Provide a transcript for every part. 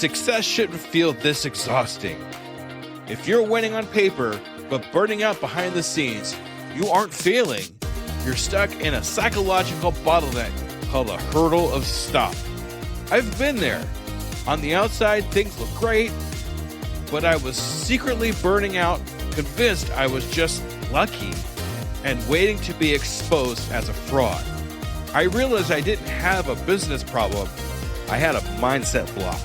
Success shouldn't feel this exhausting. If you're winning on paper, but burning out behind the scenes, you aren't failing. You're stuck in a psychological bottleneck called a hurdle of stop. I've been there. On the outside, things look great, but I was secretly burning out, convinced I was just lucky and waiting to be exposed as a fraud. I realized I didn't have a business problem. I had a mindset block.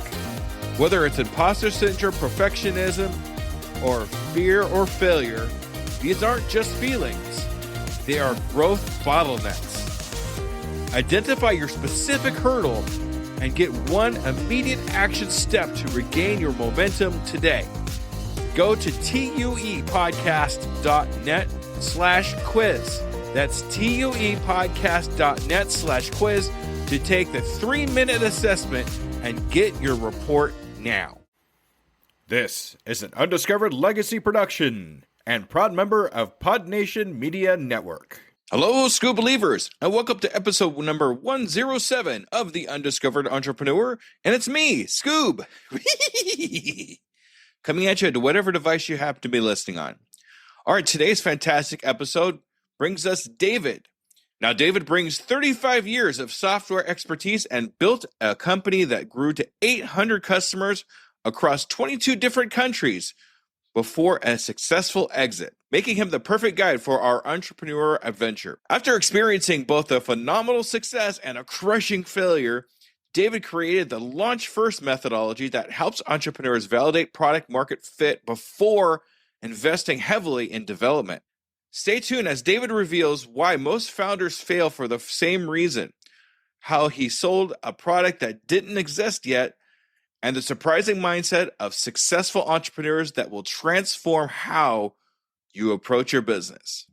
Whether it's imposter syndrome, perfectionism, or fear or failure, these aren't just feelings. They are growth bottlenecks. Identify your specific hurdle and get one immediate action step to regain your momentum today. Go to tuepodcast.net/quiz. That's tuepodcast.net/quiz to take the 3-minute assessment and get your report now. This is an Undiscovered Legacy production and proud member of Pod Nation Media Network. Hello, Scoob Believers, and welcome to episode number 107 of the Undiscovered Entrepreneur, and it's me, Scoob, coming at you to whatever device you happen to be listening on. All right, today's fantastic episode brings us David. Now, David brings 35 years of software expertise and built a company that grew to 800 customers across 22 different countries before a successful exit, making him the perfect guide for our entrepreneur adventure. After experiencing both a phenomenal success and a crushing failure, David created the launch first methodology that helps entrepreneurs validate product market fit before investing heavily in development. Stay tuned as David reveals why most founders fail for the same reason, how he sold a product that didn't exist yet, and the surprising mindset of successful entrepreneurs that will transform how you approach your business.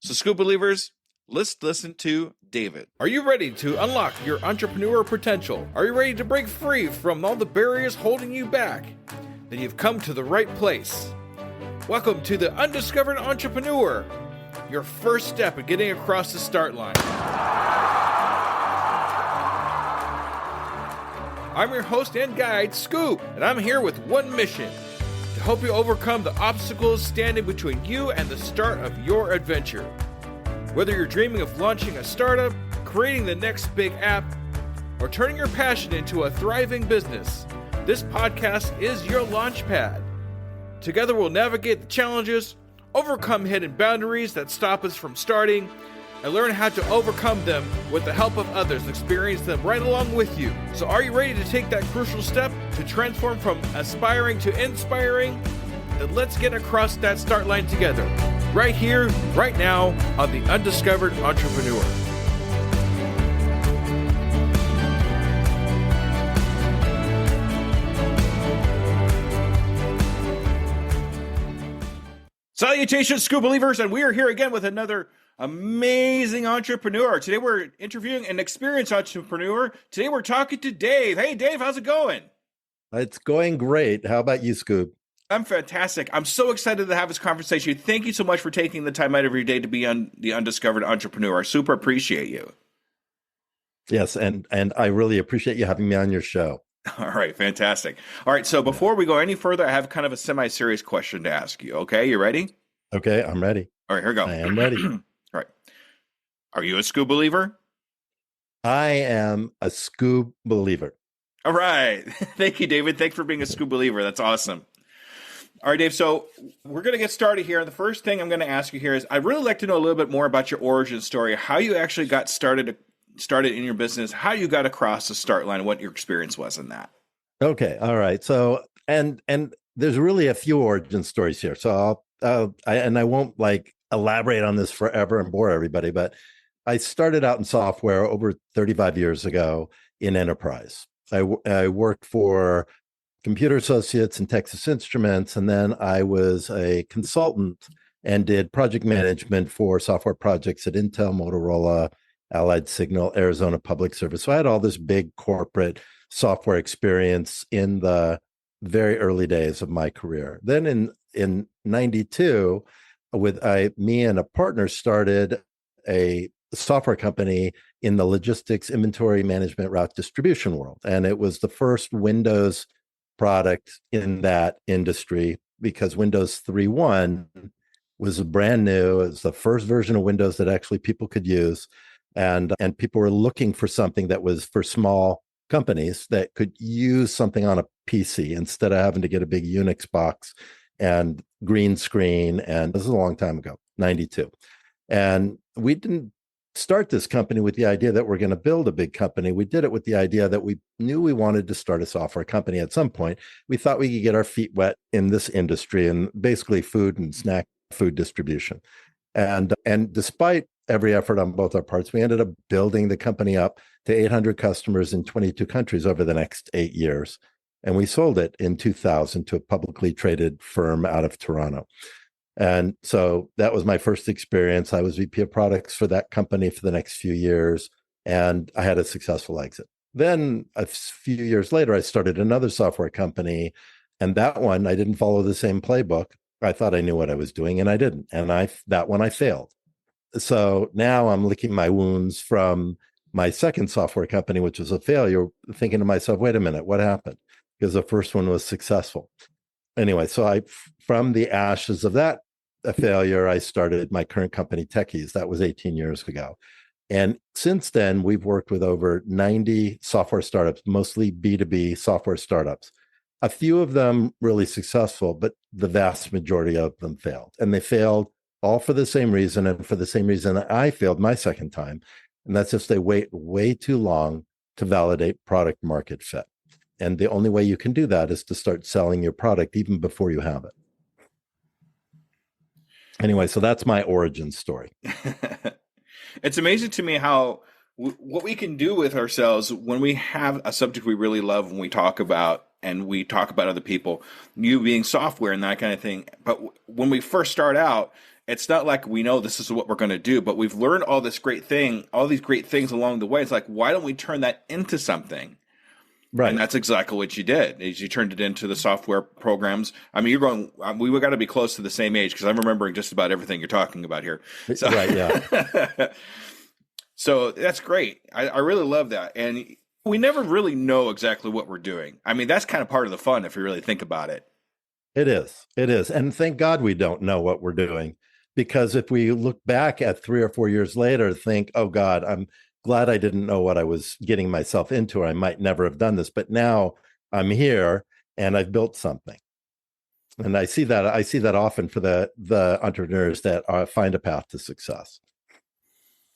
So, Scoop Believers, let's listen to David. Are you ready to unlock your entrepreneur potential? Are you ready to break free from all the barriers holding you back? Then you've come to the right place. Welcome to the Undiscovered Entrepreneur, your first step in getting across the start line. I'm your host and guide, Scoop, and I'm here with one mission: to help you overcome the obstacles standing between you and the start of your adventure. Whether you're dreaming of launching a startup, creating the next big app, or turning your passion into a thriving business, this podcast is your launch pad. Together we'll navigate the challenges, overcome hidden boundaries that stop us from starting, and learn how to overcome them with the help of others and experience them right along with you. So are you ready to take that crucial step to transform from aspiring to inspiring? Then let's get across that start line together, right here, right now, on the Undiscovered Entrepreneur. Salutations, Scoop Believers, and we are here again with another amazing entrepreneur. Today we're interviewing an experienced entrepreneur. Today we're talking to Dave. Hey, Dave, how's it going? It's going great. How about you, Scoop? I'm fantastic. I'm so excited to have this conversation. Thank you so much for taking the time out of your day to be on the Undiscovered Entrepreneur. I super appreciate you. Yes, and I really appreciate you having me on your show. All right, fantastic. All right, so before we go any further, I have kind of a semi-serious question to ask you. Okay, you ready? Okay, I'm ready. All right, here we go. I am ready. All right. Are you a Scoob believer? I am a Scoob believer. All right. Thank you, David. Thanks for being a Scoob believer. That's awesome. All right, Dave, so we're going to get started here. The first thing I'm going to ask you here is I'd really like to know a little bit more about your origin story, how you actually got started in your business, how you got across the start line, what your experience was in that. Okay, all right. So, and there's really a few origin stories here. So I won't like elaborate on this forever and bore everybody, but I started out in software over 35 years ago in enterprise. I worked for Computer Associates and Texas Instruments, and then I was a consultant and did project management for software projects at Intel, Motorola, Allied Signal, Arizona Public Service. So I had all this big corporate software experience in the very early days of my career. Then in 92, me and a partner started a software company in the logistics inventory management route distribution world. And it was the first Windows product in that industry because Windows 3.1 was brand new. It was the first version of Windows that actually people could use. And people were looking for something that was for small companies that could use something on a PC instead of having to get a big Unix box and green screen. And this is a long time ago, 92. And we didn't start this company with the idea that we're going to build a big company. We did it with the idea that we knew we wanted to start a software company at some point. We thought we could get our feet wet in this industry and basically food and snack food distribution. And despite every effort on both our parts, we ended up building the company up to 800 customers in 22 countries over the next 8 years. And we sold it in 2000 to a publicly traded firm out of Toronto. And so that was my first experience. I was VP of products for that company for the next few years, and I had a successful exit. Then a few years later, I started another software company, and that one, I didn't follow the same playbook. I thought I knew what I was doing, and I didn't. And that one I failed. So now I'm licking my wounds from my second software company, which was a failure, thinking to myself, wait a minute, what happened? Because the first one was successful. Anyway, so from the ashes of that failure, I started my current company, Techies. That was 18 years ago. And since then, we've worked with over 90 software startups, mostly B2B software startups. A few of them really successful, but the vast majority of them failed. And they failed all for the same reason, and for the same reason that I failed my second time. And that's just they wait way too long to validate product market fit. And the only way you can do that is to start selling your product even before you have it. Anyway, so that's my origin story. It's amazing to me how what we can do with ourselves when we have a subject we really love when we talk about and we talk about other people, you being software and that kind of thing. But when we first start out, it's not like we know this is what we're going to do, but we've learned all these great things along the way. It's like, why don't we turn that into something? Right. And that's exactly what you did, is you turned it into the software programs. I mean, we got to be close to the same age because I'm remembering just about everything you're talking about here. So, right, yeah. So that's great. I really love that. And we never really know exactly what we're doing. I mean, that's kind of part of the fun if you really think about it. It is. It is. And thank God we don't know what we're doing, because if we look back at 3 or 4 years later, think, oh God, I'm glad I didn't know what I was getting myself into, or I might never have done this. But now I'm here and I've built something. And I see that often for the entrepreneurs that find a path to success.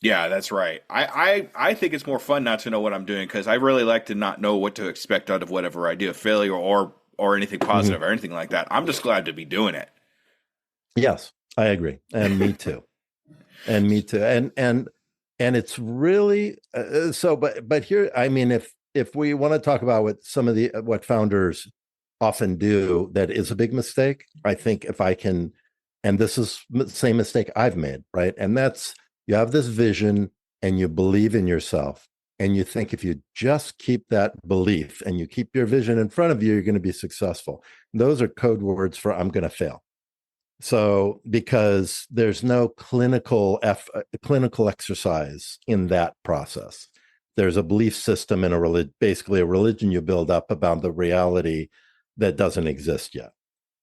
Yeah, that's right. I think it's more fun not to know what I'm doing, because I really like to not know what to expect out of whatever I do, a failure or anything positive or anything like that. I'm just glad to be doing it. Yes, I agree. And me too. And me too. And it's really so. But here, I mean, if we want to talk about what founders often do that is a big mistake, I think if I can, and this is the same mistake I've made, right? And that's, you have this vision and you believe in yourself, and you think if you just keep that belief and you keep your vision in front of you, you're going to be successful. Those are code words for I'm going to fail. So, because there's no clinical exercise in that process. There's a belief system and basically a religion you build up about the reality that doesn't exist yet.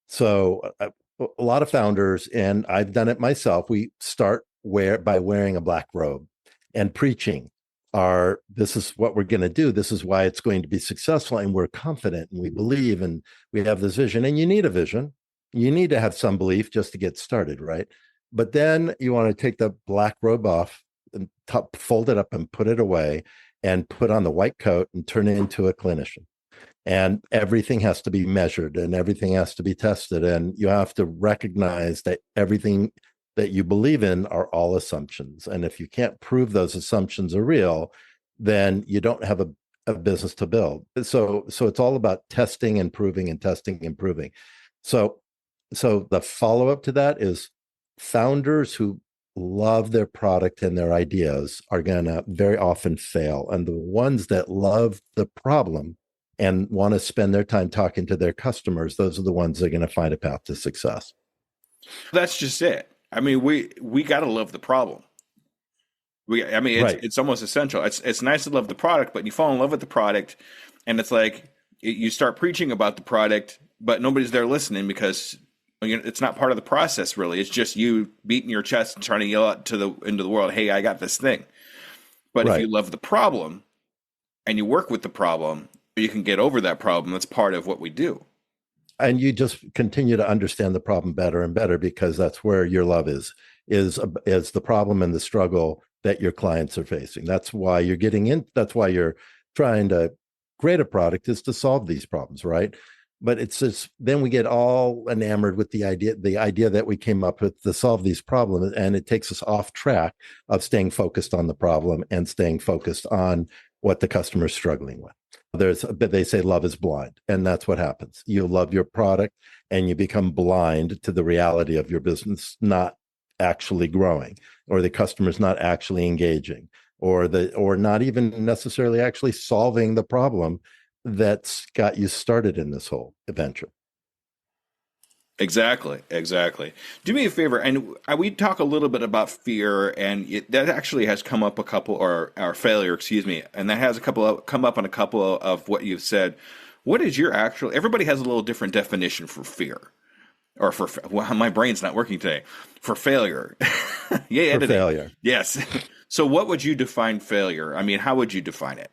So a lot of founders, and I've done it myself, we start by wearing a black robe and preaching this is what we're going to do. This is why it's going to be successful. And we're confident and we believe and we have this vision. And you need a vision. You need to have some belief just to get started, right? But then you want to take the black robe off and fold it up and put it away and put on the white coat and turn it into a clinician. And everything has to be measured and everything has to be tested. And you have to recognize that everything that you believe in are all assumptions. And if you can't prove those assumptions are real, then you don't have a business to build. So it's all about testing and proving and testing and proving. So the follow-up to that is founders who love their product and their ideas are going to very often fail. And the ones that love the problem and want to spend their time talking to their customers, those are the ones that are going to find a path to success. That's just it. I mean, we got to love the problem. It's almost essential. It's nice to love the product, but you fall in love with the product, and it's like, you start preaching about the product, but nobody's there listening because it's not part of the process really. It's just you beating your chest and trying to yell out into the world, "Hey, I got this thing." But if you Right. love the problem and you work with the problem, you can get over that problem. That's part of what we do. And you just continue to understand the problem better and better because that's where your love is the problem and the struggle that your clients are facing. That's why you're getting in. That's why you're trying to create a product, is to solve these problems, right? But it's just, then we get all enamored with the idea that we came up with to solve these problems, and it takes us off track of staying focused on the problem and staying focused on what the customer's struggling with. But they say love is blind, and that's what happens. You love your product and you become blind to the reality of your business not actually growing, or the customer's not actually engaging, or not even necessarily actually solving the problem that's got you started in this whole adventure. Exactly, exactly. Do me a favor, and we talk a little bit about fear, and that actually has come up a couple, or failure, excuse me, and that has come up on a couple of what you've said. What is your actual? Everybody has a little different definition for fear, or for well, my brain's not working today. For failure, yeah, For editing. failure, Yes. So, what would you define failure? I mean, how would you define it?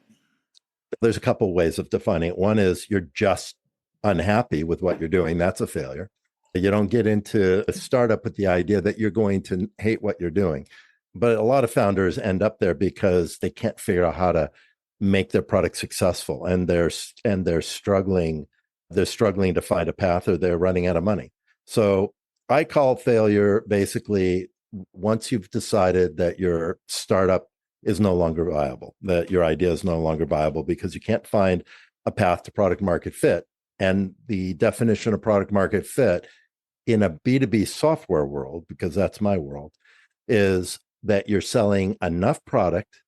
there's a couple ways of defining it. One is you're just unhappy with what you're doing. That's a failure. You don't get into a startup with the idea that you're going to hate what you're doing. But a lot of founders end up there because they can't figure out how to make their product successful, and they're struggling to find a path, or they're running out of money. So I call failure basically once you've decided that your startup is no longer viable, that your idea is no longer viable because you can't find a path to product market fit. And the definition of product market fit in a B2B software world, because that's my world, is that you're selling enough product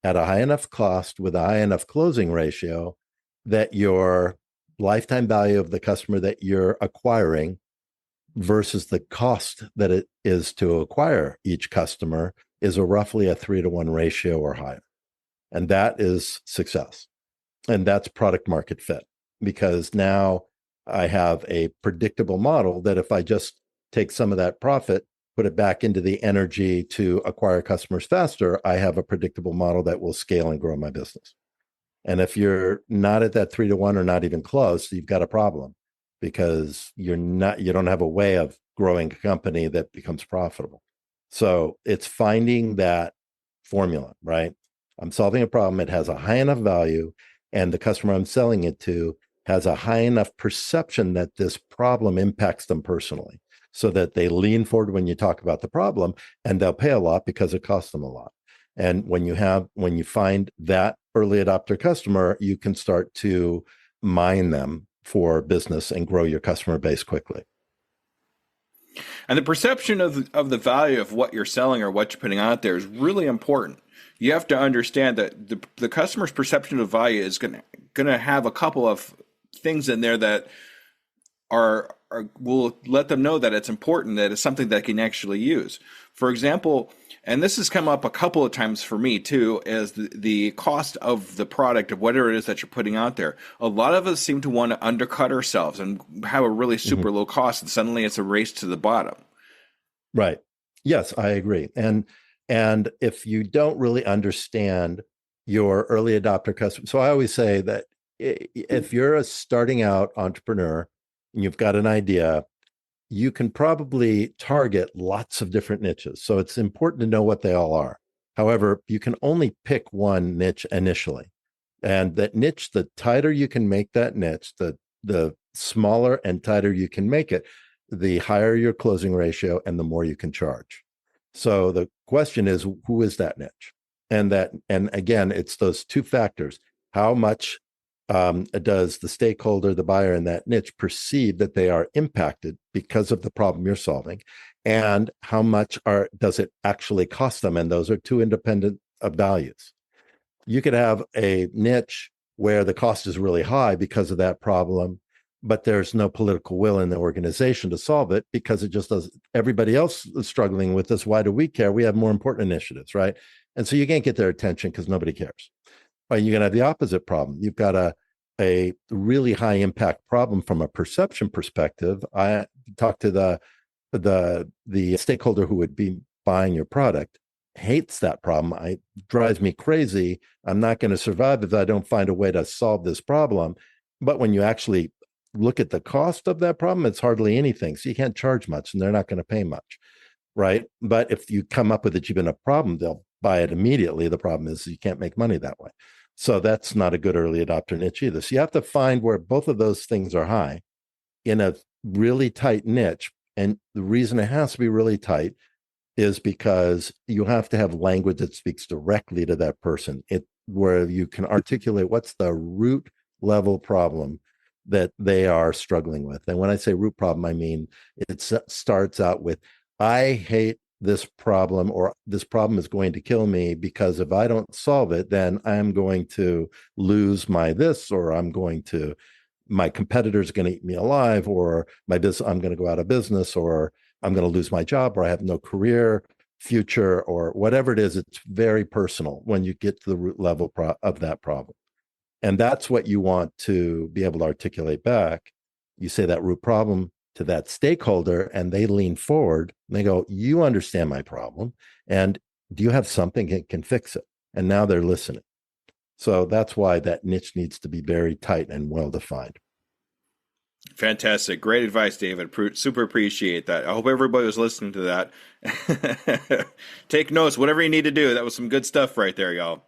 at a high enough cost with a high enough closing ratio that your lifetime value of the customer that you're acquiring versus the cost that it is to acquire each customer is roughly a 3-to-1 ratio or higher. And that is success. And that's product market fit, because now I have a predictable model that if I just take some of that profit, put it back into the energy to acquire customers faster, I have a predictable model that will scale and grow my business. And if you're not at that 3-to-1 or not even close, you've got a problem, because you don't have a way of growing a company that becomes profitable. So it's finding that formula, right? I'm solving a problem. It has a high enough value, and the customer I'm selling it to has a high enough perception that this problem impacts them personally, so that they lean forward when you talk about the problem, and they'll pay a lot because it costs them a lot. And when you find that early adopter customer, you can start to mine them for business and grow your customer base quickly. And the perception of the value of what you're selling or what you're putting out there is really important. You have to understand that the customer's perception of value is going to have a couple of things in there that will let them know that it's important, that it's something that they can actually use. For example, and this has come up a couple of times for me too, is the cost of the product, of whatever it is that you're putting out there. A lot of us seem to want to undercut ourselves and have a really super low cost, and suddenly it's a race to the bottom. Right. Yes, I agree. And if you don't really understand your early adopter customer, so I always say that if you're a starting out entrepreneur and you've got an idea, you can probably target lots of different niches. So it's important to know what they all are. However, you can only pick one niche initially. And that niche, the tighter you can make that niche, the smaller and tighter you can make it, the higher your closing ratio and the more you can charge. So the question is, who is that niche? And again, it's those two factors. How much does the stakeholder, the buyer in that niche, perceive that they are impacted because of the problem you're solving? And how much does it actually cost them? And those are two independent values. You could have a niche where the cost is really high because of that problem, but there's no political will in the organization to solve it because it just does. Everybody else is struggling with this. Why do we care? We have more important initiatives, right? And so you can't get their attention because nobody cares. Or you're going to have the opposite problem. You've got a a really high impact problem from a perception perspective, I talked to the stakeholder who would be buying your product, hates that problem. It drives me crazy. I'm not going to survive if I don't find a way to solve this problem. But when you actually look at the cost of that problem, it's hardly anything. So you can't charge much and they're not going to pay much. Right. But if you come up with a cheap enough problem, they'll buy it immediately. The problem is you can't make money that way. So that's not a good early adopter niche either. So you have to find where both of those things are high in a really tight niche. And the reason it has to be really tight is because you have to have language that speaks directly to that person, where you can articulate what's the root level problem that they are struggling with. And when I say root problem, I mean it starts out with, I hate this problem, or this problem is going to kill me because if I don't solve it, then I'm going to lose my this, or my competitor's going to eat me alive, or I'm going to go out of business, or I'm going to lose my job, or I have no career future, or whatever it is. It's very personal when you get to the root level of that problem. And that's what you want to be able to articulate back. You say that root problem to that stakeholder, and they lean forward and they go, you understand my problem, and do you have something that can fix it? And now they're listening. So that's why that niche needs to be very tight and well defined. Fantastic. Great advice, David. Super appreciate that. I hope everybody was listening to that. Take notes, whatever you need to do. That was some good stuff right there, y'all.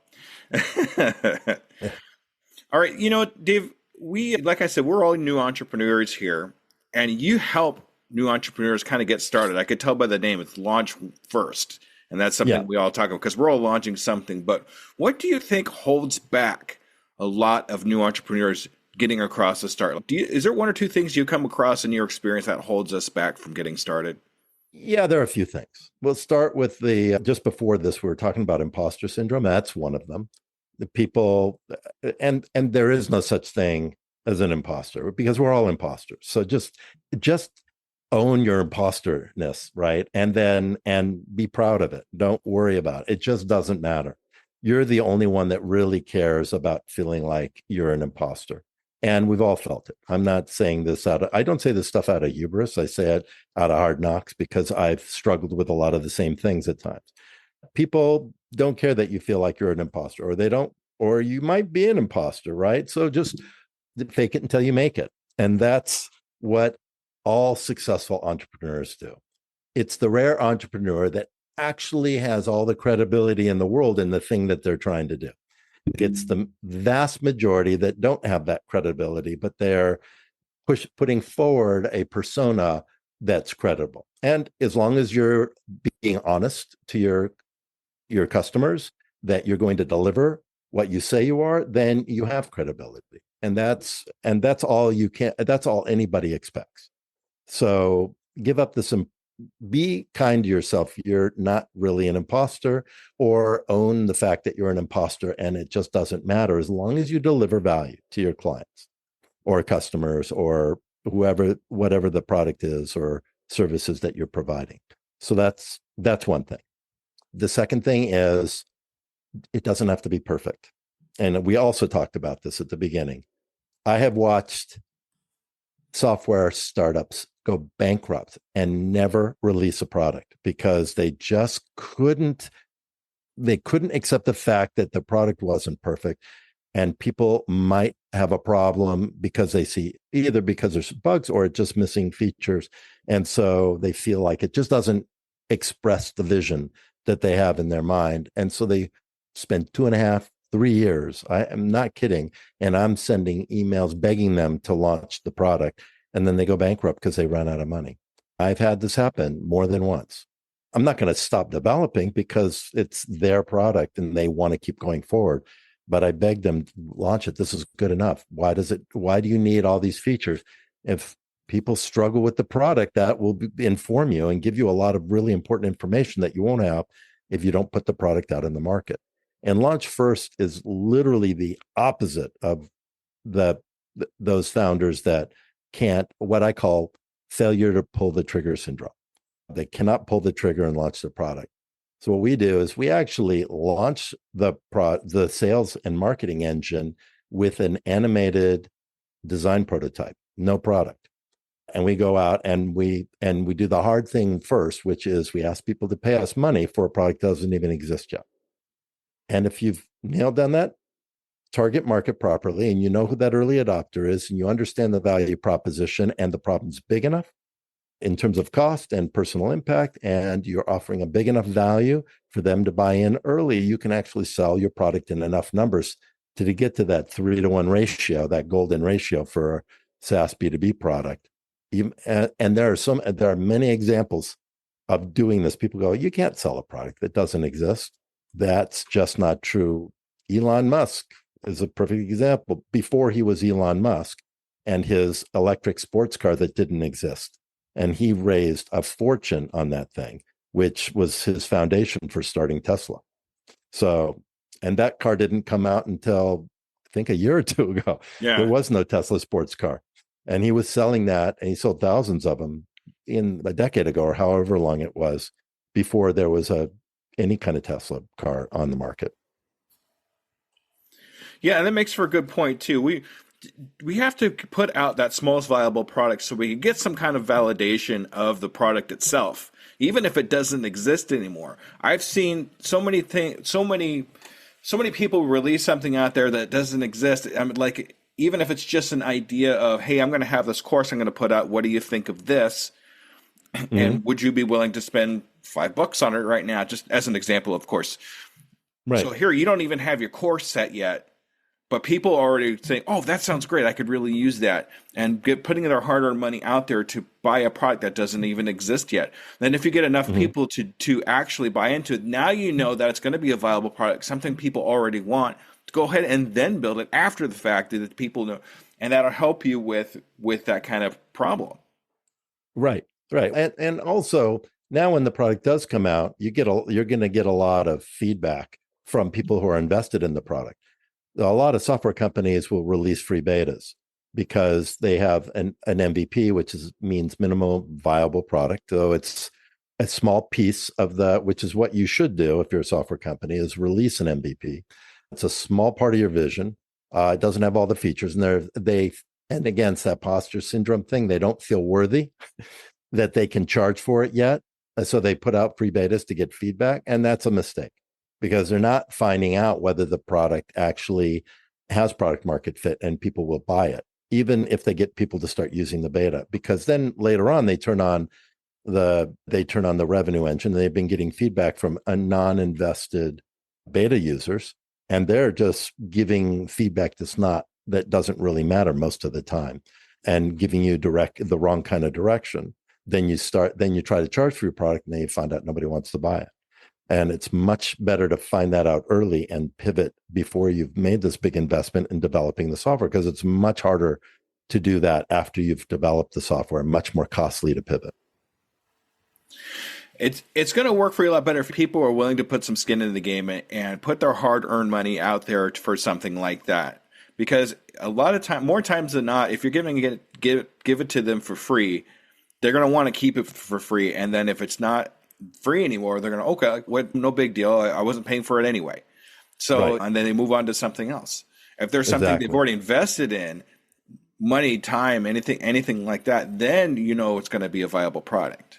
All right. You know, Dave, like I said, we're all new entrepreneurs here, and you help new entrepreneurs kind of get started. I could tell by the name, it's Launch First. And that's something we all talk about because we're all launching something. But what do you think holds back a lot of new entrepreneurs getting across the start? Is there one or two things you come across in your experience that holds us back from getting started? Yeah, there are a few things. We'll start with just before this, we were talking about imposter syndrome. That's one of them. The people, and there is no such thing as an imposter because we're all imposters. So just own your imposterness, right? And be proud of it. Don't worry about it. It just doesn't matter. You're the only one that really cares about feeling like you're an imposter. And we've all felt it. I'm not saying this I don't say this stuff out of hubris. I say it out of hard knocks because I've struggled with a lot of the same things at times. People don't care that you feel like you're an imposter, or you might be an imposter, right? So just fake it until you make it. And that's what all successful entrepreneurs do. It's the rare entrepreneur that actually has all the credibility in the world in the thing that they're trying to do. It's the vast majority that don't have that credibility, but they're putting forward a persona that's credible. And as long as you're being honest to your customers that you're going to deliver what you say you are, then you have credibility. And that's all that's all anybody expects. So give up be kind to yourself. You're not really an imposter, or own the fact that you're an imposter, and it just doesn't matter as long as you deliver value to your clients or customers or whatever the product is or services that you're providing. So that's one thing. The second thing is it doesn't have to be perfect. And we also talked about this at the beginning. I have watched software startups go bankrupt and never release a product because they just couldn't accept the fact that the product wasn't perfect, and people might have a problem because they see either because there's bugs or it's just missing features, and so they feel like it just doesn't express the vision that they have in their mind, and so they spend 2.5 3 years, I am not kidding, and I'm sending emails begging them to launch the product, and then they go bankrupt because they run out of money. I've had this happen more than once. I'm not going to stop developing because it's their product and they want to keep going forward, but I beg them to launch it. This is good enough. Why do you need all these features? If people struggle with the product, that will inform you and give you a lot of really important information that you won't have if you don't put the product out in the market. And launch first is literally the opposite of those founders that can't, what I call failure to pull the trigger syndrome. They cannot pull the trigger and launch the product. So what we do is we actually launch the sales and marketing engine with an animated design prototype, no product. And we go out and we do the hard thing first, which is we ask people to pay us money for a product that doesn't even exist yet. And if you've nailed down that target market properly, and you know who that early adopter is, and you understand the value proposition, and the problem's big enough in terms of cost and personal impact, and you're offering a big enough value for them to buy in early, you can actually sell your product in enough numbers to get to that 3-to-1 ratio, that golden ratio for a SaaS B2B product. And there are many examples of doing this. People go, you can't sell a product that doesn't exist. That's just not true. Elon Musk is a perfect example. Before he was Elon Musk and his electric sports car that didn't exist, and he raised a fortune on that thing, which was his foundation for starting Tesla. So, and that car didn't come out until I think a year or two ago. Yeah. There was no Tesla sports car. And he was selling that, and he sold thousands of them in a decade ago, or however long it was, before there was any kind of Tesla car on the market. Yeah, and that makes for a good point too. We have to put out that smallest viable product so we can get some kind of validation of the product itself, even if it doesn't exist anymore. I've seen so many people release something out there that doesn't exist. I mean, like, even if it's just an idea of, hey, I'm going to have this course I'm going to put out. What do you think of this? Mm-hmm. And would you be willing to spend $5 on it right now? Just as an example, of course. Right. So here, you don't even have your course set yet, but people are already saying, oh, that sounds great. I could really use that. And putting their hard-earned money out there to buy a product that doesn't even exist yet. Then if you get enough people to actually buy into it, now you know that it's going to be a viable product, something people already want. Go ahead and then build it after the fact that people know, and that'll help you with that kind of problem. Right. And also now when the product does come out, you're going to get a lot of feedback from people who are invested in the product. A lot of software companies will release free betas because they have an MVP, which means minimal viable product. So it's a small piece of which is what you should do if you're a software company, is release an MVP. It's a small part of your vision. It doesn't have all the features, and and again, it's that imposter syndrome thing. They don't feel worthy that they can charge for it yet, so they put out free betas to get feedback, and that's a mistake because they're not finding out whether the product actually has product market fit and people will buy it, even if they get people to start using the beta. Because then later on, they turn on the revenue engine. They've been getting feedback from a non-invested beta users. And they're just giving feedback that doesn't really matter most of the time, and giving you the wrong kind of direction. Then you try to charge for your product, and then you find out nobody wants to buy it. And it's much better to find that out early and pivot before you've made this big investment in developing the software, because it's much harder to do that after you've developed the software, much more costly to pivot. It's going to work for you a lot better if people are willing to put some skin in the game and put their hard-earned money out there for something like that. Because a lot of more times than not, if you're give it to them for free, they're going to want to keep it for free. And then if it's not free anymore, they're going to, okay, no big deal. I wasn't paying for it anyway. So, and then they move on to something else. If there's something they've already invested in, money, time, anything like that, then you know it's going to be a viable product.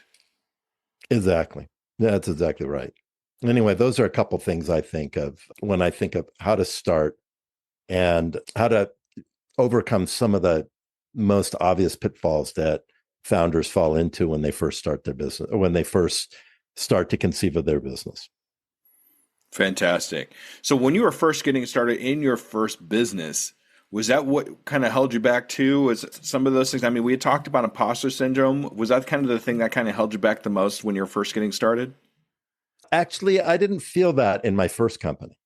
Exactly. That's exactly right. Anyway, those are a couple things I think of when I think of how to start and how to overcome some of the most obvious pitfalls that founders fall into when they first start their business, or when they first start to conceive of their business. Fantastic. So when you were first getting started in your first business, was that what kind of held you back too? Was some of those things? I mean, we had talked about imposter syndrome. Was that kind of the thing that kind of held you back the most when you were first getting started? Actually, I didn't feel that in my first company.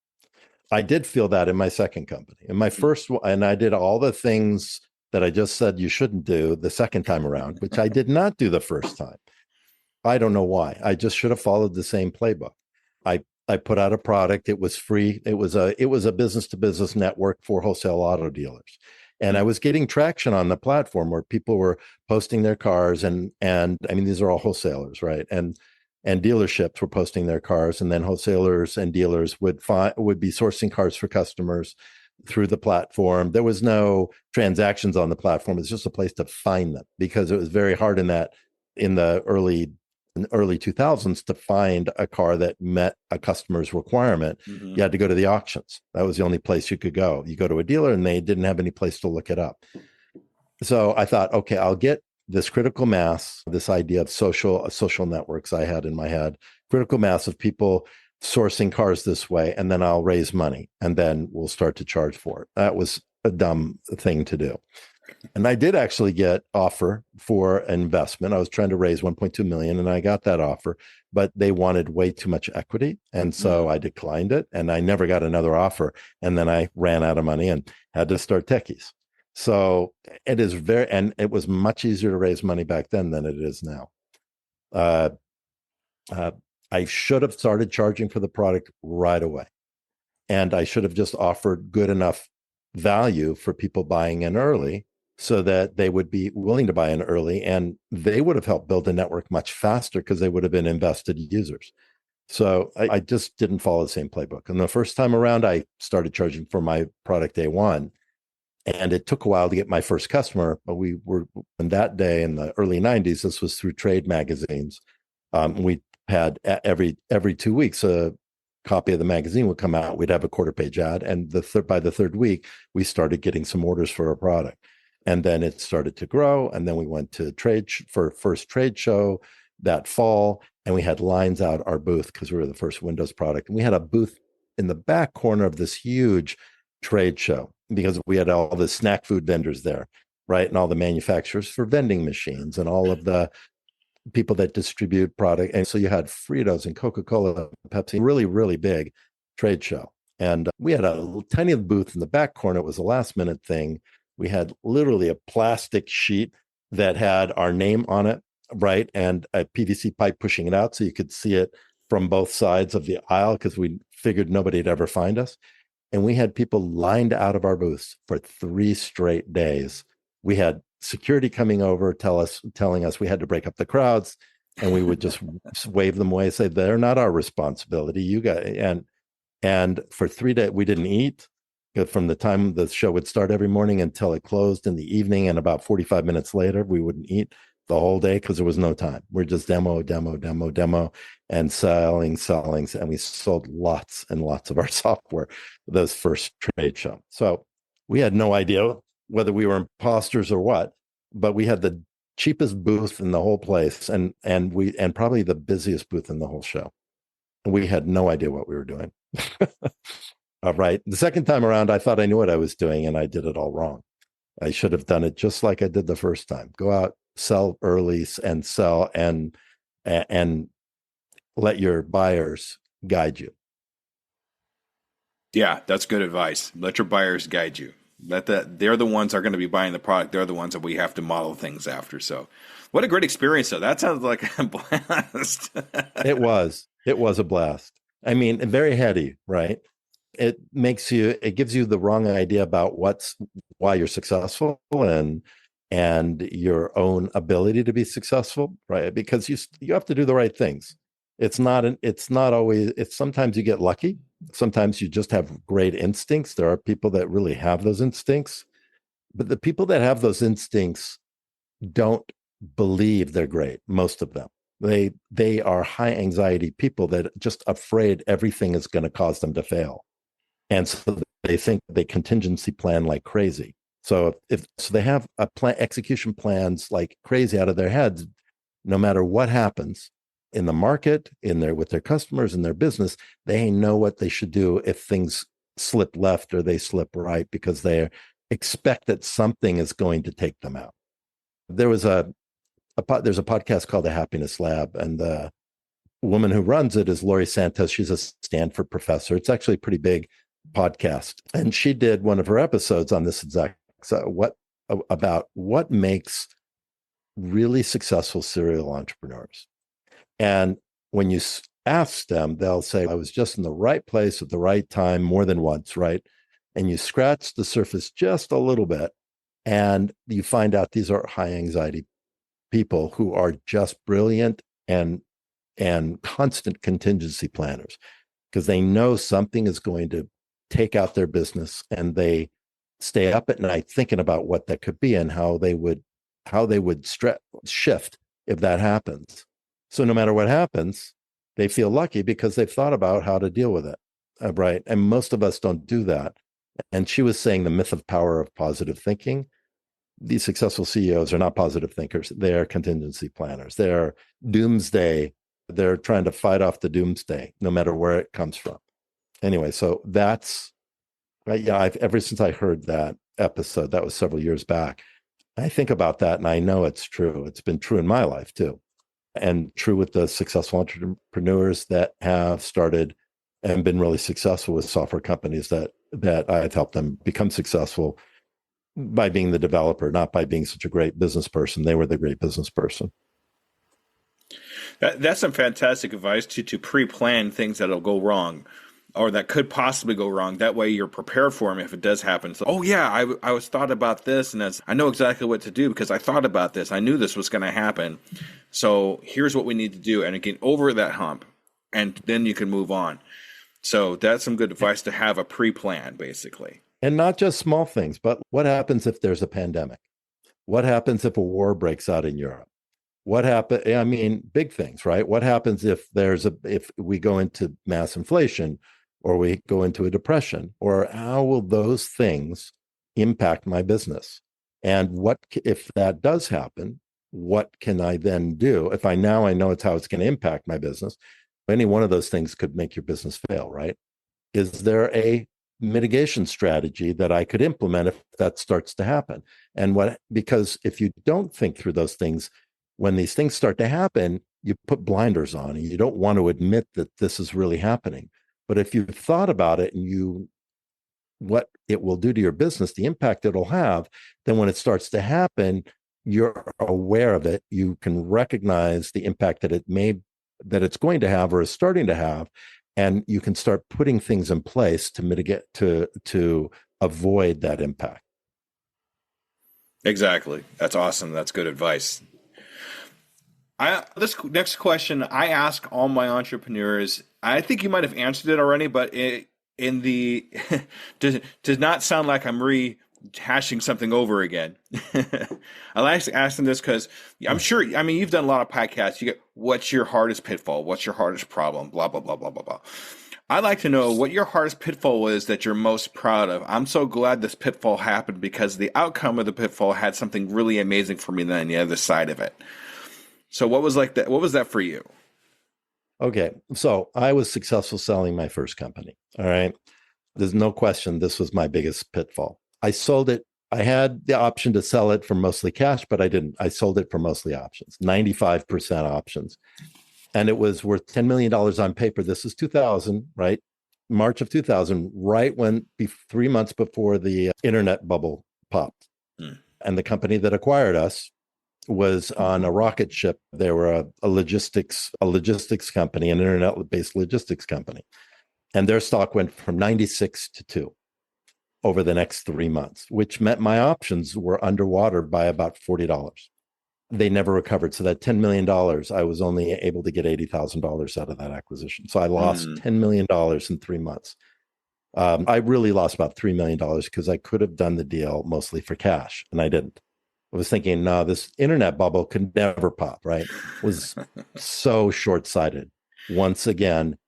I did feel that in my second company. In my first one, and I did all the things that I just said you shouldn't do the second time around, which I did not do the first time. I don't know why. I just should have followed the same playbook. I put out a product. It was free. It was a business-to-business network for wholesale auto dealers. And I was getting traction on the platform where people were posting their cars, and I mean, these are all wholesalers, right? And dealerships were posting their cars, and then wholesalers and dealers would be sourcing cars for customers. through the platform. There was no transactions on the platform. It's just a place to find them, because it was very hard in the early 2000s to find a car that met a customer's requirement. Mm-hmm. You had to go to the auctions. That was the only place you could go. You go to a dealer and they didn't have any place to look it up. So I thought, okay, I'll get this critical mass, this idea of social networks I had in my head, critical mass of people sourcing cars this way, and then I'll raise money and then we'll start to charge for it. That was a dumb thing to do. And I did actually get offer for investment. I was trying to raise 1.2 million and I got that offer, but they wanted way too much equity. And so I declined it and I never got another offer. And then I ran out of money and had to start Techies. So it is and it was much easier to raise money back then than it is now. I should have started charging for the product right away. And I should have just offered good enough value for people buying in early so that they would be willing to buy in early, and they would have helped build a network much faster because they would have been invested users. So I just didn't follow the same playbook. And the first time around, I started charging for my product day one. And it took a while to get my first customer, but we were in that day in the early 90s, this was through trade magazines. We had every 2 weeks, a copy of the magazine would come out. We'd have a quarter page ad. And by the third week, we started getting some orders for our product. And then it started to grow. And then we went to for first trade show that fall. And we had lines out our booth because we were the first Windows product. And we had a booth in the back corner of this huge trade show because we had all the snack food vendors there, right? And all the manufacturers for vending machines and all of the people that distribute product. And so you had Fritos and Coca-Cola, Pepsi, really, really big trade show. And we had a tiny booth in the back corner. It was a last minute thing. We had literally a plastic sheet that had our name on it, right? And a PVC pipe pushing it out so you could see it from both sides of the aisle because we figured nobody'd ever find us. And we had people lined out of our booths for 3 straight days. We had security coming over, telling us we had to break up the crowds, and we would just wave them away, say they're not our responsibility. You got and for 3 days we didn't eat from the time the show would start every morning until it closed in the evening, and about 45 minutes later we wouldn't eat the whole day because there was no time. We're just demo, and selling, and we sold lots and lots of our software those first trade show. So we had no idea whether we were imposters or what, but we had the cheapest booth in the whole place and probably the busiest booth in the whole show. And we had no idea what we were doing. All right. The second time around, I thought I knew what I was doing and I did it all wrong. I should have done it just like I did the first time. Go out, sell early and sell and let your buyers guide you. Yeah, that's good advice. Let your buyers guide you. They're the ones that are going to be buying the product. They're the ones that we have to model things after. So what a great experience, though. That sounds like a blast. It was a blast. I mean, very heady, right? It gives you the wrong idea about why you're successful and your own ability to be successful, right? Because you have to do the right things. It's not always, sometimes you get lucky. Sometimes you just have great instincts. There are people that really have those instincts, but the people that have those instincts don't believe they're great. Most of them, they are high anxiety people that are just afraid everything is going to cause them to fail. And so they think they contingency plan like crazy. So they have execution plans like crazy out of their heads, no matter what happens in the market, with their customers and their business, they know what they should do if things slip left or they slip right, because they expect that something is going to take them out. There's a podcast called The Happiness Lab, and the woman who runs it is Laurie Santos. She's a Stanford professor. It's actually a pretty big podcast, and she did one of her episodes on this exact about what makes really successful serial entrepreneurs. And when you ask them, they'll say, I was just in the right place at the right time more than once, right? And you scratch the surface just a little bit, and you find out these are high anxiety people who are just brilliant and constant contingency planners, because they know something is going to take out their business and they stay up at night thinking about what that could be and how they would shift if that happens. So no matter what happens, they feel lucky because they've thought about how to deal with it, right? And most of us don't do that. And she was saying the myth of power of positive thinking. These successful CEOs are not positive thinkers. They're contingency planners. They're doomsday. They're trying to fight off the doomsday, no matter where it comes from. Anyway, so that's, I've ever since I heard that episode, that was several years back, I think about that and I know it's true. It's been true in my life too. And true with the successful entrepreneurs that have started and been really successful with software companies that I've helped them become successful by being the developer, not by being such a great business person. They were the great business person. That's some fantastic advice to pre-plan things that'll go wrong or that could possibly go wrong. That way you're prepared for them if it does happen. So, oh yeah, I was thought about this and I know exactly what to do because I thought about this. I knew this was going to happen. So here's what we need to do. And get over that hump and then you can move on. So that's some good advice to have a pre-plan basically. And not just small things, but what happens if there's a pandemic? What happens if a war breaks out in Europe? What happens? I mean, big things, right? What happens if we go into mass inflation or we go into a depression? Or how will those things impact my business? And what if that does happen? What can I then do? If I know it's how it's going to impact my business, any one of those things could make your business fail, right? Is there a mitigation strategy that I could implement if that starts to happen? Because if you don't think through those things, when these things start to happen, you put blinders on and you don't want to admit that this is really happening. But if you've thought about it and what it will do to your business, the impact it'll have, then when it starts to happen, you're aware of it. You can recognize the impact that it's going to have or is starting to have, and you can start putting things in place to mitigate, to avoid that impact. Exactly. That's awesome. That's good advice. This next question I ask all my entrepreneurs. I think you might have answered it already, but does not sound like I'm rehashing something over again. I like to ask them this because I'm sure. I mean, you've done a lot of podcasts. You get what's your hardest pitfall? What's your hardest problem? Blah blah blah blah blah blah. I'd like to know what your hardest pitfall is that you're most proud of. I'm so glad this pitfall happened because the outcome of the pitfall had something really amazing for me then on the other side of it. So what was like that? What was that for you? Okay. So I was successful selling my first company. All right. There's no question this was my biggest pitfall. I sold it. I had the option to sell it for mostly cash, but I didn't. I sold it for mostly options, 95% options. And it was worth $10 million on paper. This is 2000, right? March of 2000, right when 3 months before the internet bubble popped. And the company that acquired us was on a rocket ship. They were a logistics company, an internet-based logistics company. And their stock went from 96 to 2 over the next 3 months, which meant my options were underwater by about $40. They never recovered. So that $10 million, I was only able to get $80,000 out of that acquisition. So I lost $10 million in 3 months. I really lost about $3 million because I could have done the deal mostly for cash, and I didn't. I was thinking, no, this internet bubble could never pop, right? It was so short-sighted. Once again,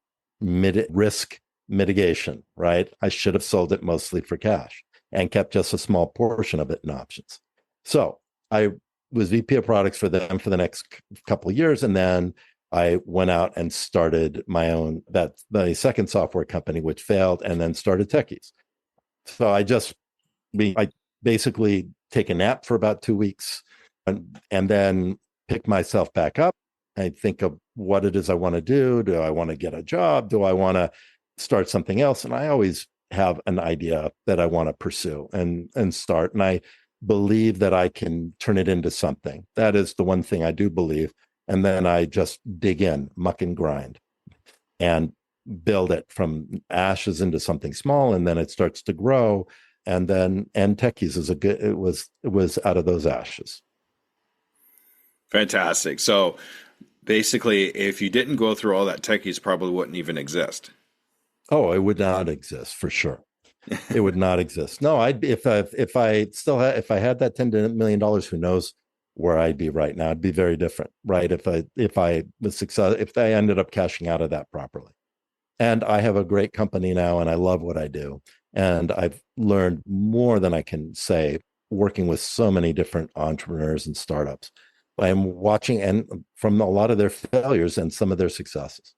risk mitigation, right? I should have sold it mostly for cash and kept just a small portion of it in options. So I was VP of products for them for the next couple of years. And then I went out and started my second software company, which failed, and then started Techies. So I basically take a nap for about 2 weeks and then pick myself back up. I think of what it is I want to do. Do I want to get a job? Do I want to start something else? And I always have an idea that I want to pursue and start. And I believe that I can turn it into something. That is the one thing I do believe. And then I just dig in, muck and grind, and build it from ashes into something small. And then it starts to grow. And Techies it was out of those ashes. Fantastic. So basically, if you didn't go through all that, Techies probably wouldn't even exist. Oh, it would not exist for sure. It would not exist. No, I'd be if I had that $10 million, who knows where I'd be right now? It'd be very different, right? If I was success, if I ended up cashing out of that properly. And I have a great company now, and I love what I do. And I've learned more than I can say working with so many different entrepreneurs and startups. I'm watching and from a lot of their failures and some of their successes.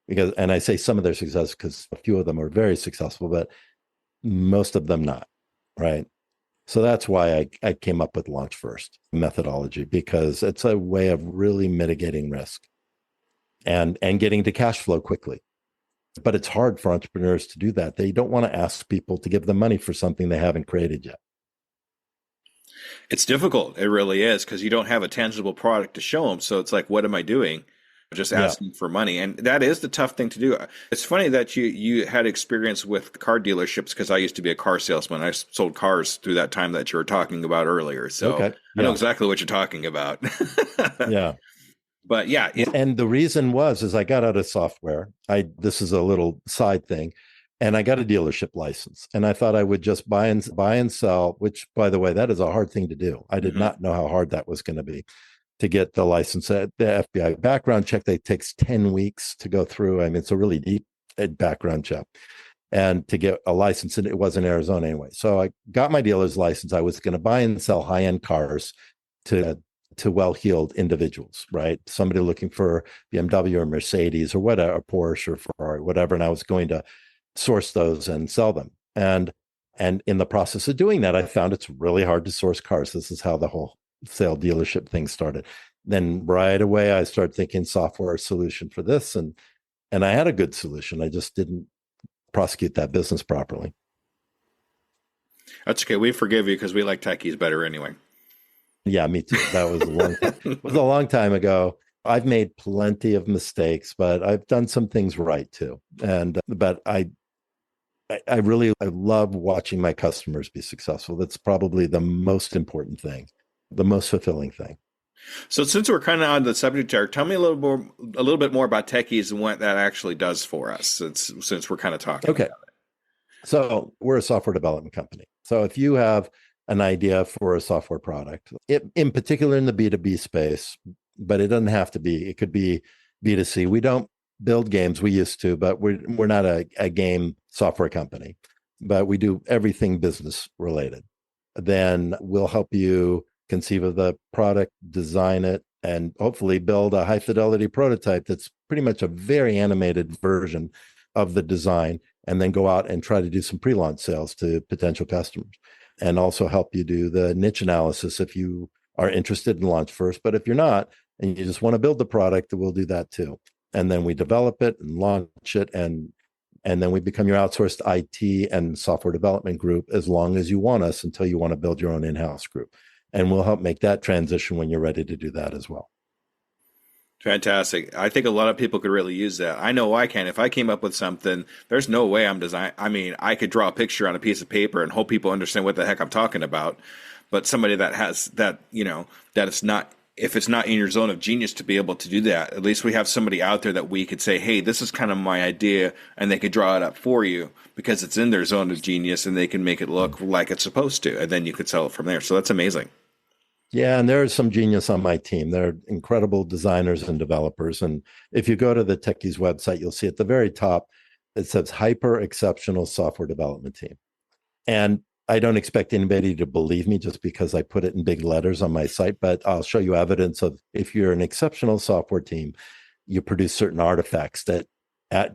And I say some of their successes because a few of them are very successful, but most of them not, right? So that's why I came up with launch first methodology, because it's a way of really mitigating risk and getting to cash flow quickly. But it's hard for entrepreneurs to do that. They don't want to ask people to give them money for something they haven't created yet. It's difficult. It really is, because you don't have a tangible product to show them. So it's like, what am I doing? Just asking for money. And that is the tough thing to do. It's funny that you had experience with car dealerships, because I used to be a car salesman. I sold cars through that time that you were talking about earlier. So okay. I know exactly what you're talking about. Yeah. But yeah. And the reason is I got out of software. This is a little side thing. And I got a dealership license, and I thought I would just buy and sell, which, by the way, that is a hard thing to do. I did not know how hard that was going to be to get the license. The FBI background check, that takes 10 weeks to go through. I mean, it's a really deep background check, and to get a license, and it was in Arizona anyway. So I got my dealer's license. I was going to buy and sell high-end cars to well-heeled individuals, right? Somebody looking for BMW or Mercedes or whatever, Porsche or Ferrari, whatever. And I was going to source those and sell them. And in the process of doing that, I found it's really hard to source cars. This is how the whole sale dealership thing started. Then right away, I started thinking software solution for this. And I had a good solution. I just didn't prosecute that business properly. That's okay. We forgive you, because we like techies better anyway. Yeah, me too. That was it was a long time ago. I've made plenty of mistakes, but I've done some things right too. But I love watching my customers be successful. That's probably the most important thing, the most fulfilling thing. So since we're kind of on the subject here, tell me a little bit more about Techies and what that actually does for us, since we're kind of talking about it. So we're a software development company. So if you have an idea for a software product, in particular in the B2B space, but it doesn't have to be. It could be B2C. We don't build games. We used to, but we're not a game software company, but we do everything business related. Then we'll help you conceive of the product, design it, and hopefully build a high fidelity prototype that's pretty much a very animated version of the design, and then go out and try to do some pre-launch sales to potential customers, and also help you do the niche analysis if you are interested in launch first. But if you're not, and you just want to build the product, we'll do that too. And then we develop it and launch it, and then we become your outsourced IT and software development group, as long as you want us, until you want to build your own in-house group. And we'll help make that transition when you're ready to do that as well. Fantastic. I think a lot of people could really use that. I know I can. If I came up with something, there's no way I could draw a picture on a piece of paper and hope people understand what the heck I'm talking about. But somebody that has that, that it's not, if it's not in your zone of genius to be able to do that, at least we have somebody out there that we could say, hey, this is kind of my idea, and they could draw it up for you because it's in their zone of genius, and they can make it look like it's supposed to, and then you could sell it from there. So that's amazing. Yeah, and there's some genius on my team. They're incredible designers and developers. And if you go to the Techies website, you'll see at the very top, it says hyper exceptional software development team. And I don't expect anybody to believe me just because I put it in big letters on my site, but I'll show you evidence of, if you're an exceptional software team, you produce certain artifacts that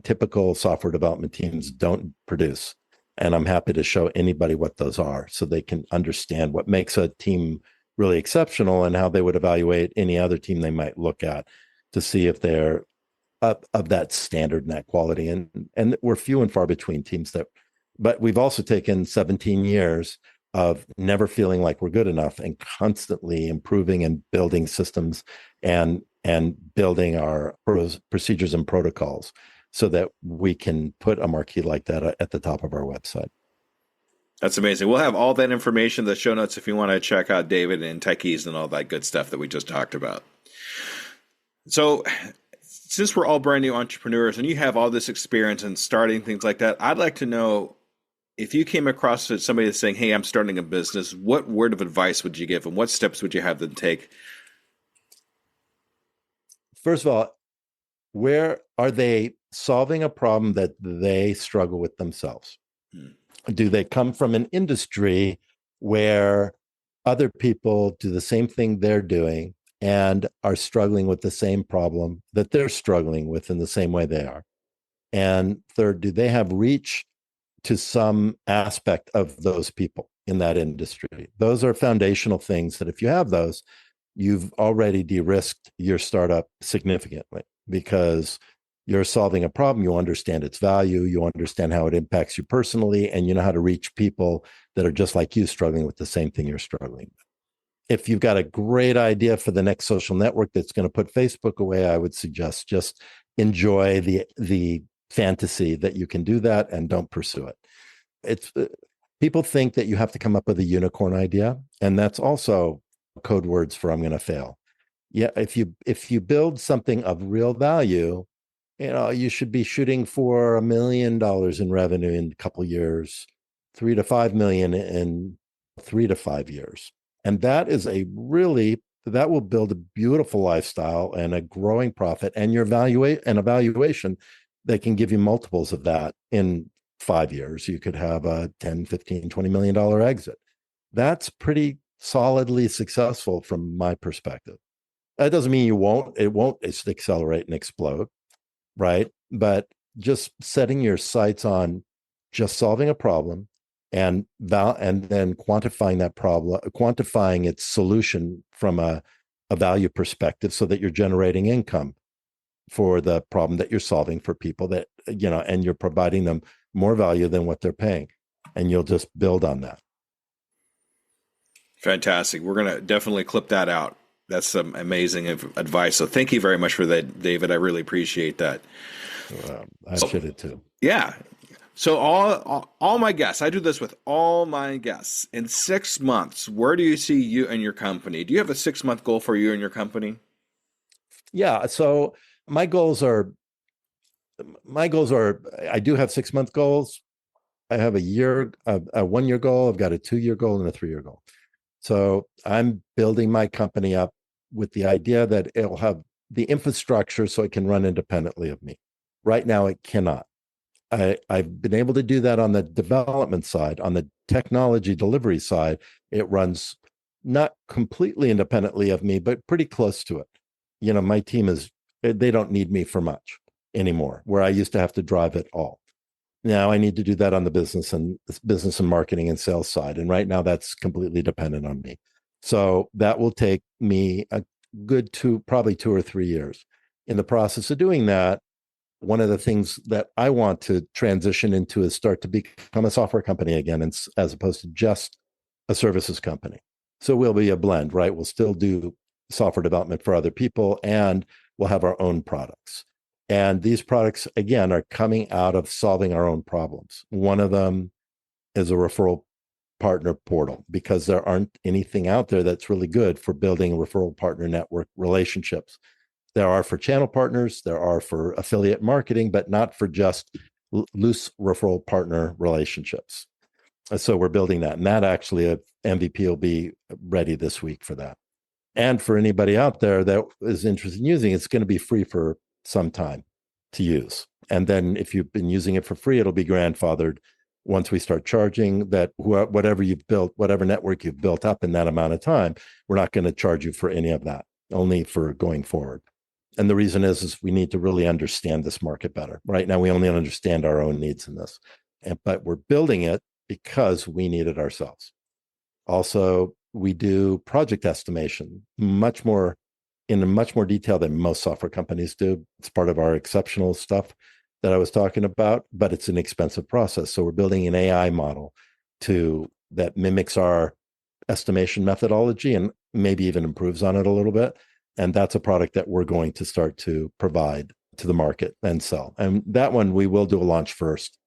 typical software development teams don't produce. And I'm happy to show anybody what those are, so they can understand what makes a team really exceptional and how they would evaluate any other team they might look at to see if they're up of that standard and that quality. And we're few and far between teams but we've also taken 17 years of never feeling like we're good enough, and constantly improving and building systems and building our procedures and protocols so that we can put a marquee like that at the top of our website. That's amazing. We'll have all that information in the show notes if you want to check out David and Techies and all that good stuff that we just talked about. So since we're all brand new entrepreneurs and you have all this experience in starting things like that, I'd like to know if you came across somebody that's saying, "Hey, I'm starting a business," what word of advice would you give them? What steps would you have them take? First of all, where are they solving a problem that they struggle with themselves? Hmm. Do they come from an industry where other people do the same thing they're doing and are struggling with the same problem that they're struggling with in the same way they are? And third, do they have reach to some aspect of those people in that industry? Those are foundational things that if you have those, you've already de-risked your startup significantly, because you're solving a problem, you understand its value, you understand how it impacts you personally, and you know how to reach people that are just like you, struggling with the same thing you're struggling with. If you've got a great idea for the next social network that's going to put Facebook away, I would suggest just enjoy the fantasy that you can do that and don't pursue it. It's people think that you have to come up with a unicorn idea, and that's also code words for I'm going to fail. Yeah, if you build something of real value, you should be shooting for $1 million in revenue in a couple of years, 3 to 5 million in 3 to 5 years. And that will build a beautiful lifestyle and a growing profit, and your evaluation that can give you multiples of that in 5 years. You could have a 10, 15, $20 million exit. That's pretty solidly successful from my perspective. That doesn't mean it won't accelerate and explode, right? But just setting your sights on just solving a problem and then quantifying that problem, quantifying its solution from a value perspective, so that you're generating income for the problem that you're solving for people that, and you're providing them more value than what they're paying. And you'll just build on that. Fantastic. We're going to definitely clip that out. That's some amazing advice. So thank you very much for that, David. I really appreciate that. I should have too. Yeah. So all my guests, I do this with all my guests. In 6 months, where do you see you and your company? Do you have a 6-month goal for you and your company? Yeah. So my goals are, I do have 6-month goals. I have a 1 year goal. I've got a 2 year goal and a 3 year goal. So I'm building my company up with the idea that it'll have the infrastructure so it can run independently of me. Right now, it cannot. I've been able to do that on the development side. On the technology delivery side, it runs not completely independently of me, but pretty close to it. My team they don't need me for much anymore, where I used to have to drive it all. Now I need to do that on the business and marketing and sales side. And right now that's completely dependent on me. So that will take me a good probably 2 or 3 years. In the process of doing that, one of the things that I want to transition into is start to become a software company again, as opposed to just a services company. So we'll be a blend, right? We'll still do software development for other people, and we'll have our own products. And these products, again, are coming out of solving our own problems. One of them is a referral partner portal, because there aren't anything out there that's really good for building referral partner network relationships. There are for channel partners, there are for affiliate marketing, but not for just loose referral partner relationships. So we're building that. And that actually, MVP will be ready this week for that. And for anybody out there that is interested in using it, it's going to be free for some time to use. And then if you've been using it for free, it'll be grandfathered once we start charging that whatever you've built, whatever network you've built up in that amount of time, we're not going to charge you for any of that, only for going forward. And the reason is we need to really understand this market better. Right now, we only understand our own needs in this, but we're building it because we need it ourselves. Also, we do project estimation in much more detail than most software companies do. It's part of our exceptional stuff that I was talking about, but it's an expensive process. So we're building an AI model that mimics our estimation methodology and maybe even improves on it a little bit. And that's a product that we're going to start to provide to the market and sell. And that one we will do a launch first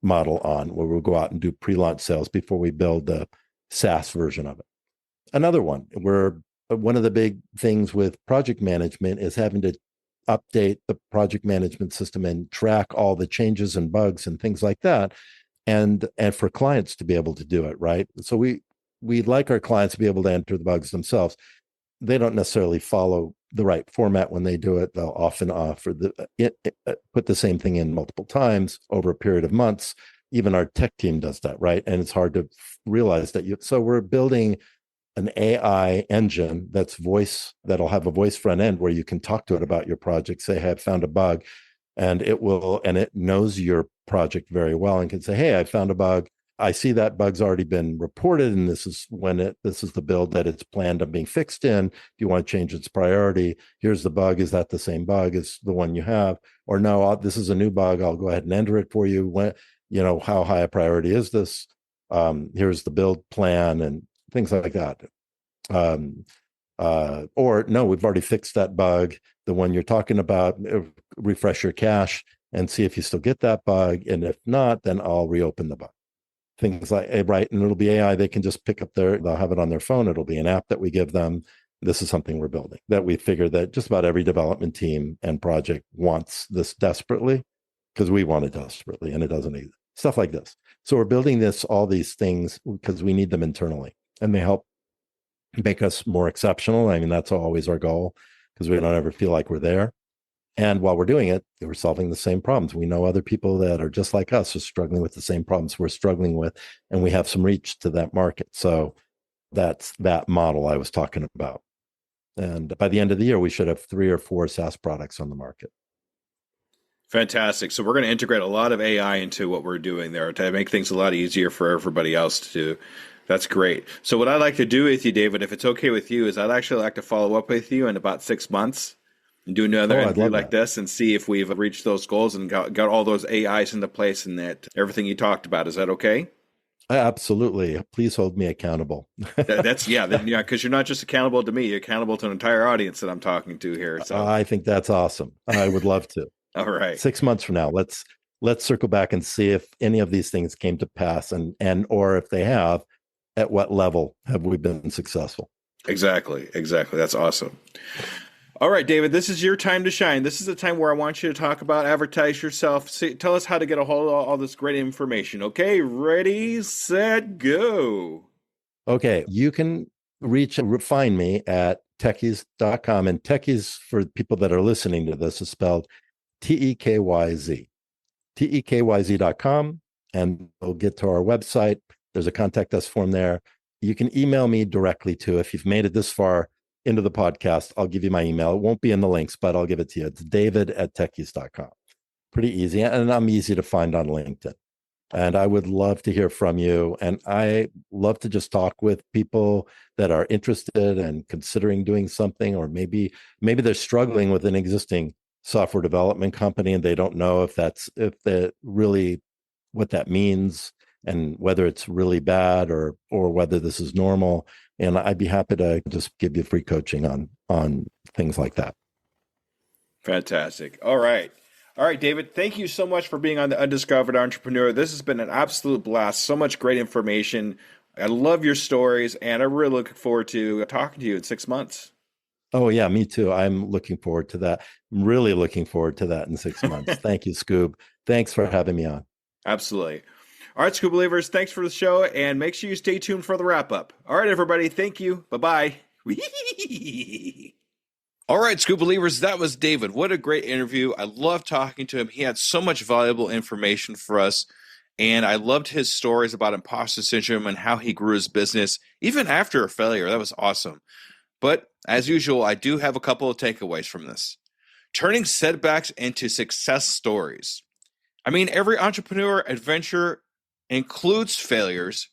model on, where we'll go out and do pre-launch sales before we build the SaaS version of it. Another one, one of the big things with project management is having to update the project management system and track all the changes and bugs and things like that. and for clients to be able to do it, right? So we like our clients to be able to enter the bugs themselves. They don't necessarily follow the right format when they do it. They'll often offer put the same thing in multiple times over a period of months. Even our tech team does that, right? And it's hard to realize that so we're building an AI engine that'll have a voice front end where you can talk to it about your project, say, hey, I found a bug, and it knows your project very well and can say, hey, I found a bug. I see that bug's already been reported, and this is the build that it's planned on being fixed in. Do you want to change its priority? Here's the bug. Is that the same bug as the one you have? Or no, this is a new bug. I'll go ahead and enter it for you. How high a priority is this? Here's the build plan and things like that. Or no, we've already fixed that bug, the one you're talking about. Refresh your cache and see if you still get that bug. And if not, then I'll reopen the bug. Things like, right. And it'll be AI. They can just pick up they'll have it on their phone. It'll be an app that we give them. This is something we're building that we figure that just about every development team and project wants this desperately, because we want it desperately and it doesn't need stuff like this. So we're building all these things because we need them internally, and they help make us more exceptional. I mean, that's always our goal, because we don't ever feel like we're there. And while we're doing it, we're solving the same problems. We know other people that are just like us are struggling with the same problems we're struggling with, and we have some reach to that market. So that's that model I was talking about. And by the end of the year, we should have 3 or 4 SaaS products on the market. Fantastic. So we're going to integrate a lot of AI into what we're doing there to make things a lot easier for everybody else to do. That's great. So what I'd like to do with you, David, if it's okay with you, is I'd actually like to follow up with you in about 6 months and do another interview like this and see if we've reached those goals and got all those AIs into place and that everything you talked about. Is that okay? Absolutely. Please hold me accountable. Because you're not just accountable to me, you're accountable to an entire audience that I'm talking to here. So I think that's awesome. I would love to. All right. 6 months from now, let's circle back and see if any of these things came to pass, and or if they have, at what level have we been successful? Exactly. That's awesome. All right, David, this is your time to shine. This is the time where I want you to talk about, advertise yourself. Tell us how to get a hold of all this great information. Okay, ready, set, go. Okay, you can find me at techies.com. And Techies, for people that are listening to this, is spelled TEKYZ. TEKYZ.com, and we'll get to our website. There's a contact us form there. You can email me directly too. If you've made it this far into the podcast, I'll give you my email. It won't be in the links, but I'll give it to you. It's david@techies.com. Pretty easy. And I'm easy to find on LinkedIn. And I would love to hear from you. And I love to just talk with people that are interested and considering doing something, or maybe they're struggling with an existing software development company and they don't know if that really what that means, and whether it's really bad or whether this is normal. And I'd be happy to just give you free coaching on things like that. Fantastic. All right, David, thank you so much for being on the Undiscovered Entrepreneur. This has been an absolute blast. So much great information. I love your stories, and I'm really looking forward to talking to you in 6 months. Oh, yeah, me too. I'm looking forward to that. I'm really looking forward to that in 6 months. Thank you, Scoob. Thanks for having me on. Absolutely. All right, Scoob Believers, thanks for the show, and make sure you stay tuned for the wrap-up. All right, everybody, thank you. Bye-bye. All right, Scoob Believers, that was David. What a great interview. I love talking to him. He had so much valuable information for us, and I loved his stories about imposter syndrome and how he grew his business, even after a failure. That was awesome. But as usual, I do have a couple of takeaways from this. Turning setbacks into success stories. I mean, every entrepreneur adventure includes failures,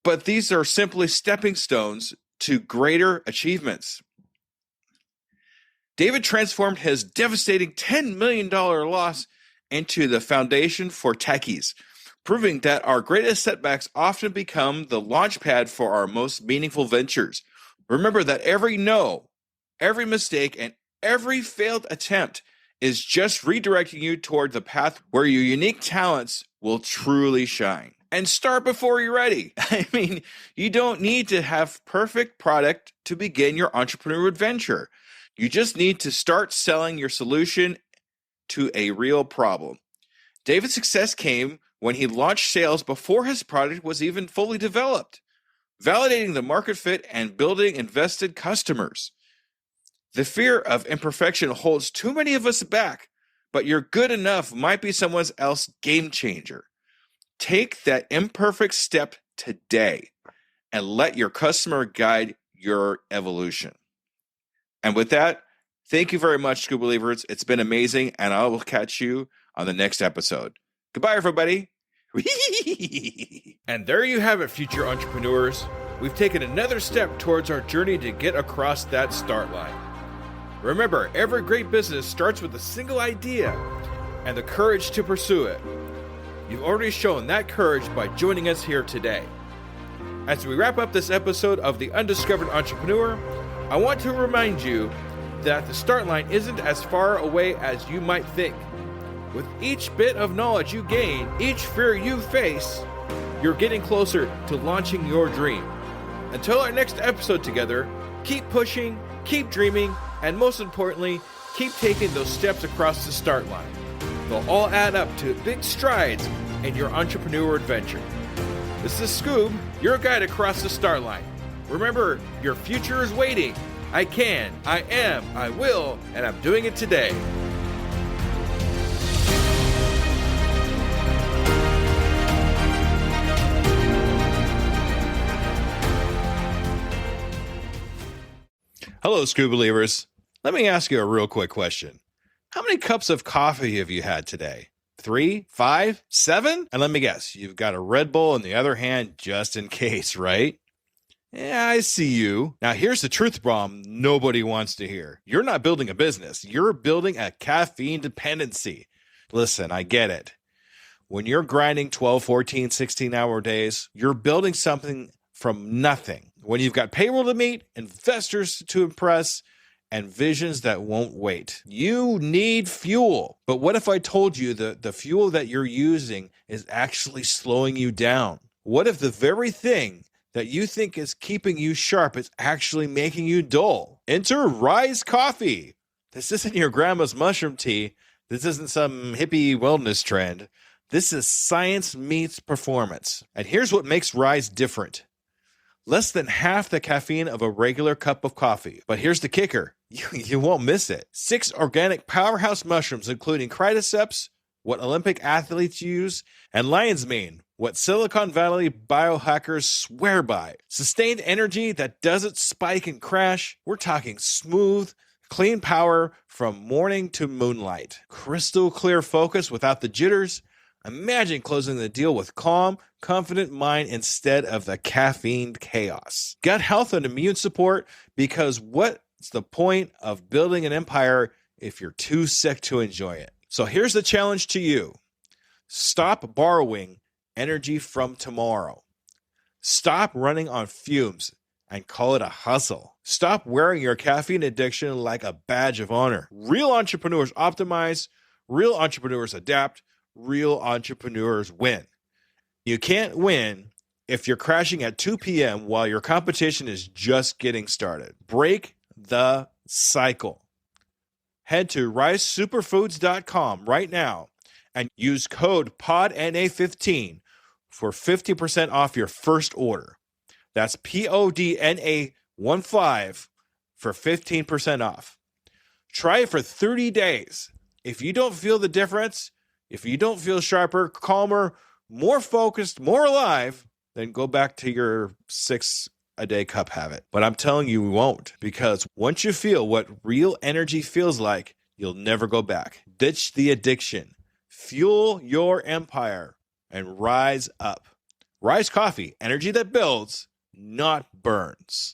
but these are simply stepping stones to greater achievements. David transformed his devastating $10 million loss into the foundation for Techies, proving that our greatest setbacks often become the launchpad for our most meaningful ventures. Remember that every no, every mistake, and every failed attempt is just redirecting you toward the path where your unique talents will truly shine. And start before you're ready. I mean, you don't need to have perfect product to begin your entrepreneurial adventure. You just need to start selling your solution to a real problem. David's success came when he launched sales before his product was even fully developed, validating the market fit and building invested customers. The fear of imperfection holds too many of us back, but your good enough might be someone else's game changer. Take that imperfect step today and let your customer guide your evolution. And with that, thank you very much, Scuba Believers. It's been amazing, and I will catch you on the next episode. Goodbye, everybody. And there you have it, future entrepreneurs. We've taken another step towards our journey to get across that start line. Remember, every great business starts with a single idea and the courage to pursue it. You've already shown that courage by joining us here today. As we wrap up this episode of the Undiscovered Entrepreneur, I want to remind you that the start line isn't as far away as you might think. With each bit of knowledge you gain, each fear you face, you're getting closer to launching your dream. Until our next episode together, keep pushing, keep dreaming, and most importantly, keep taking those steps across the start line. They'll all add up to big strides in your entrepreneur adventure. This is Scoob, your guide across the start line. Remember, your future is waiting. I can, I am, I will, and I'm doing it today. Hello, Scuba Believers. Let me ask you a real quick question. How many cups of coffee have you had today? 3, 5, 7? And let me guess, you've got a Red Bull in the other hand just in case, right? Yeah, I see you. Now, here's the truth bomb nobody wants to hear. You're not building a business. You're building a caffeine dependency. Listen, I get it. When you're grinding 12, 14, 16-hour days, you're building something from nothing. When you've got payroll to meet, investors to impress, and visions that won't wait. You need fuel. But what if I told you that the fuel that you're using is actually slowing you down? What if the very thing that you think is keeping you sharp is actually making you dull? Enter Rise Coffee. This isn't your grandma's mushroom tea. This isn't some hippie wellness trend. This is science meets performance. And here's what makes Rise different. Less than half the caffeine of a regular cup of coffee. But here's the kicker. You won't miss it. 6 organic powerhouse mushrooms, including cordyceps, what Olympic athletes use, and lion's mane, what Silicon Valley biohackers swear by. Sustained energy that doesn't spike and crash. We're talking smooth, clean power from morning to moonlight. Crystal clear focus without the jitters. Imagine closing the deal with calm, confident mind instead of the caffeine chaos. Gut health and immune support, because what's the point of building an empire if you're too sick to enjoy it? So here's the challenge to you. Stop borrowing energy from tomorrow. Stop running on fumes and call it a hustle. Stop wearing your caffeine addiction like a badge of honor. Real entrepreneurs optimize, real entrepreneurs adapt, real entrepreneurs win. You can't win if you're crashing at 2 p.m. while your competition is just getting started. Break the cycle. Head to risesuperfoods.com right now and use code PODNA15 for 50% off your first order. That's PODNA15 for 15% off. Try it for 30 days. If you don't feel the difference, if you don't feel sharper, calmer, more focused, more alive, then go back to your 6-a-day cup habit. But I'm telling you, we won't, because once you feel what real energy feels like, you'll never go back. Ditch the addiction, fuel your empire, and rise up. Rise Coffee, energy that builds, not burns.